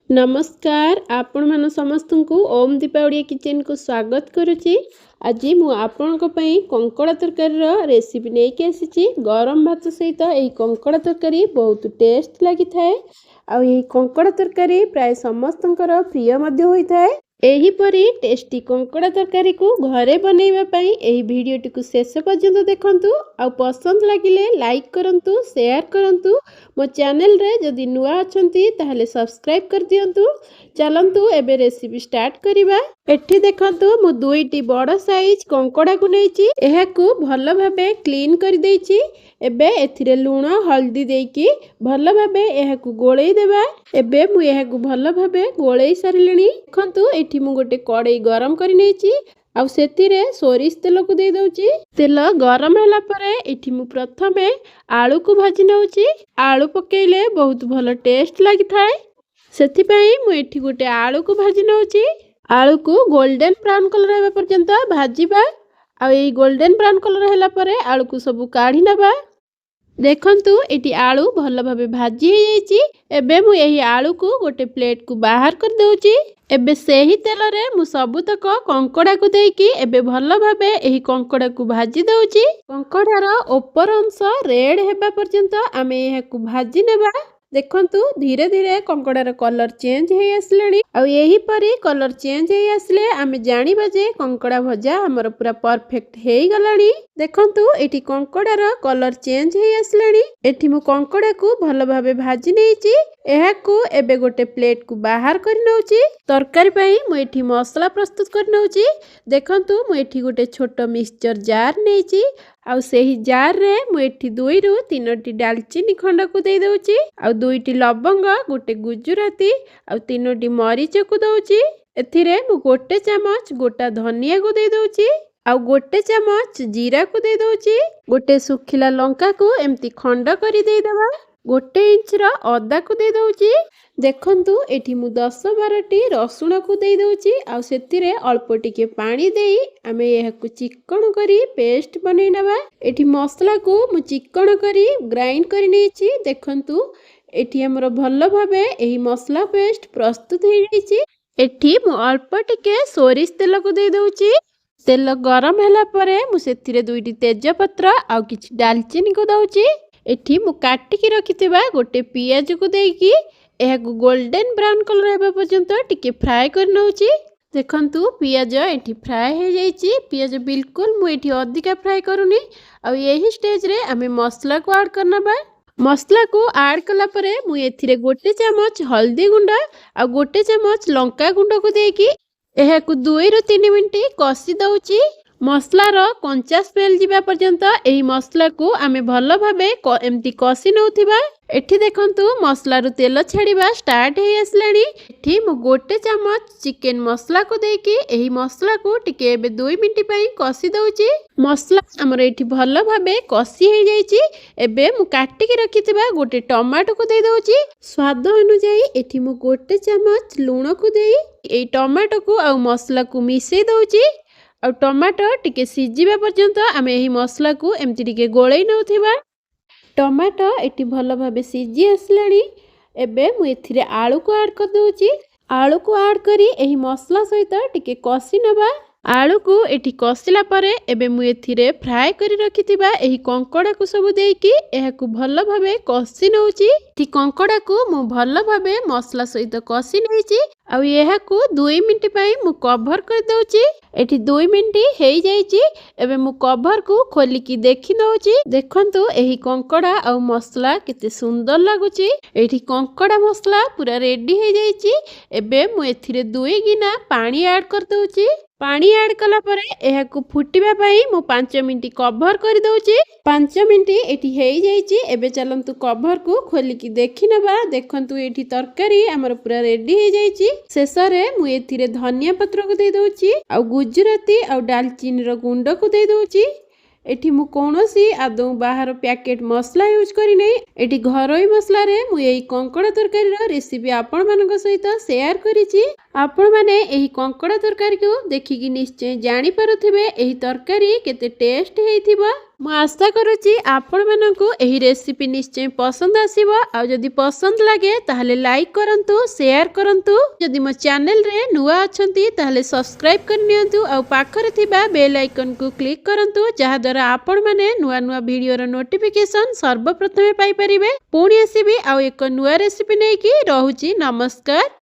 नमस्कार आपण मान समस्त को ओम दीपा ओडिया किचन को स्वागत करुच्ची। आज मु आपण कंकड़ा तरकारी रेसिपी नहीं आसी। गरम भात सहित यही कंकड़ा तरकारी बहुत टेस्ट लगी थाए। यही कंकड़ा तरकारी प्राय समस्त प्रिय होता है। एहीपरी टेस्टी कंकड़ा तरकारी को घरे बनैबा पई एही वीडियोटी को शेष पर्यंत देखंतु। आ पसंद लागिले लाइक करंतु, शेयर करंतु। मो चैनल रे जदि नुआ अछंती ताहले सब्सक्राइब कर दियंतु। चलंतु एबे रेसिपी स्टार्ट करिबा। एठी देखंतु मु दुईटी बड़ साइज कंकड़ा को नैची। एहाकू भल भाबे क्लीन कर देइची। एबे एथिरे लूण हल्दी देकी भल भाबे एहाकू गोळेई देबा। एबे मु एहाकू भल भाबे गोळेई सारिलेनी। देखंतु एठी मु गोटे कड़ाई गरम करि नैची। आउ सेतिरे सोरिष तेल को दे दउची। तेल गरम होला परे एठी मु प्रथमे आलू को भाजी नउची। आलू पकेइले बहुत भल टेस्ट लागि थाए। सेथि पई मु एठी गोटे आलू को भाजी नउची। आलू को गोल्डन ब्राउन कलर हेबा पर्यंत भाजीबा। आ एई गोल्डन ब्राउन कलर हैला परे आलू को सब काढ़ी नबा। देखंतु एटी आलू भल भाबे भाजी हे जाईची। एबे मु एही आलू को गोटे प्लेट को बाहर कर देउची। एबे सेही तेल रे मु सबुतक कंकड़ा को देकी एबे भल भाबे एही कंकड़ा को भाजी देउची। कंकड़ार ऊपर अंश रेड हेबा पर्यंत आमे एहाकू भाजी नेबा। देखंतु धीरे धीरे कंकड़ार कलर चेंज हे आसलेनी। आ एही परी कलर चेंज हे आसले आमे जानिबा जे कंकड़ा भजा हमर पूरा परफेक्ट हे गलानी। देखंतु एठी कंकड़ार कलर चेंज हे आसलेनी। एठी मु कंकड़ा को भल भाबे भाजी नेची। एहाकू एबे गोटे प्लेट को बाहर कर नउची। तरकारी पई मु एठी मसला प्रस्तुत कर नउची। देखंतु मु एठी गोटे छोट मिक्सचर जार नेची। आउ सेही जार रे मु एठी 2 रु 3टी दालचीनी खंड को दे दउची। आउ 2टी लवंग, गोटे गुजराती आउ 3टी मरीच को दउची। एथिरे मु गोटे चामच गोटा धनिया को दे दउची। आउ गोटे चामच जीरा को दे दउची। गोटे सुखिला लंका को एम्ति खंड करी दे दबा। गोटे इंच रा अदा को दे दउची। देखंतु एठी मु 10-12टी रसुण को दे दउची। आउ सेतिरे अल्प टिके पानी देई आमे एहाकू चिक्कण करी पेस्ट बनै नबा। एठी मसला को मु चिक्कण करी ग्राइंड करी नेची। देखंतु एठी हमर भल भाबे एही मसला पेस्ट प्रस्तुत हे जाईची। एठी मु अल्प टिके सोरिष तेल को दे दउची। तेल गरम होला परे मु सेतिरे 2टी तेजपत्र आउ किछि दालचीनी को दउची। एठी मु काटी की रखिथिबा गोटे पियाज को देकी एहाकू गोल्डन ब्राउन कलर हेबा पर्यंत टिके फ्राई कर नउची। देखंतु पियाज एठी फ्राई हे जाईची। पियाज बिल्कुल मु एठी अधिका फ्राई करूनी। आ एही स्टेज रे आमे मसला को ऐड करनबा। मसला को ऐड कला परे मु एथिरे गोटे चामच हल्दी गुंड आ गोटे चामच लंका गुंड को देकी एहाकू 2 रु 3 मिनिट कसी दउची। मसला रो कंचा स्मेल जिबा पर्यंत एही मसला को आमे भल भाबे एम्ति कसी नउथिबा। एठी देखंतु मसला रु तेल छाड़ीबा स्टार्ट हे आसलानी। एठी मु गोटे चामच चिकन मसला को देकी एही मसला को टिके एबे 2 मिनिट पई कसी दउची। मसला हमर एठी भल भाबे कसी हे जाईची। एबे मु काटी के रखिथिबा गोटे टमाटो को दे दउची। स्वाद अनुसार एठी मु गोटे चामच लूण को देई एई टमाटो को आ मसला को मिसै दउची। आ टमाटो टिके सिजिबा पर्यंत आमे एही मसला को एम्ति टिके गोळेई नउथिबा। टमाटो एठी भल भाबे सिजी आसलानी। एबे मु एथिरे आलू को ऐड कर दउची। आलू को ऐड करी एही मसला सहित टिके कसी नबा। आलू को एठी कसिला परे एबे मु एथिरे फ्राई करी रखिथिबा एही कंकड़ा को सब देकी एहाकू भल भाबे कसी नउची। ती कंकड़ा को मु भल भाबे मसला सहित कसी नैची। आ एहाकू 2 मिनिट पई मु कवर कर दउची। एठी 2 मिनिट हे जाईची। एबे मु कवर को खोली की देखि नउची। देखंतु एही कंकड़ा आ मसला केते सुंदर लागुची। एठी कंकड़ा मसला पूरा रेडी हे जाईची। एबे मु एथिरे 2 गिना पानी ऐड कर दउची। पानी ऐड कला परे एहाकू फुटिबा पई मु 5 मिनिट कवर कर दउची। 5 मिनिट एठी हे जाईची। एबे चलंतु कवर को खोली की देखि नबा। देखंतु एठी तरकारी हमर पूरा रेडी हे जाईची। शेषरे मु एथिरे धनिया पत्र को दे दउची। आ गुजराती आ दालचीनी रो गुंड को दे दउची। एठी मु कोनोसी आदौ बाहर पैकेट मसला यूज करी नै। एठी घरोई मसला रे मु एही कंकड़ा तरकारी रो रेसिपी आपण मानक सहित शेयर करिछि। आपण माने एही कंकड़ा तरकारी को देखि कि निश्चय जानि पारुथिबे एही तरकारी केते टेस्ट हेइथिबो। ମୁଁ ଆଶା କରୁଛି ଆପଣମାନଙ୍କୁ ଏହି ରେସିପି ନିଶ୍ଚୟ ପସନ୍ଦ ଆସିବ। ଆଉ ଯଦି ପସନ୍ଦ ଲାଗେ ତାହେଲେ ଲାଇକ୍ କରନ୍ତୁ, ସେୟାର କରନ୍ତୁ। ଯଦି ମୋ ଚ୍ୟାନେଲରେ ନୂଆ ଅଛନ୍ତି ତାହେଲେ ସବସ୍କ୍ରାଇବ୍ କରିନିଅନ୍ତୁ ଆଉ ପାଖରେ ଥିବା ବେଲ୍ ଆଇକନ୍କୁ କ୍ଲିକ୍ କରନ୍ତୁ, ଯାହାଦ୍ୱାରା ଆପଣମାନେ ନୂଆ ନୂଆ ଭିଡ଼ିଓର ନୋଟିଫିକେସନ୍ ସର୍ବପ୍ରଥମେ ପାଇପାରିବେ। ପୁଣି ଆସିବି ଆଉ ଏକ ନୂଆ ରେସିପି ନେଇକି। ରହୁଛି, ନମସ୍କାର।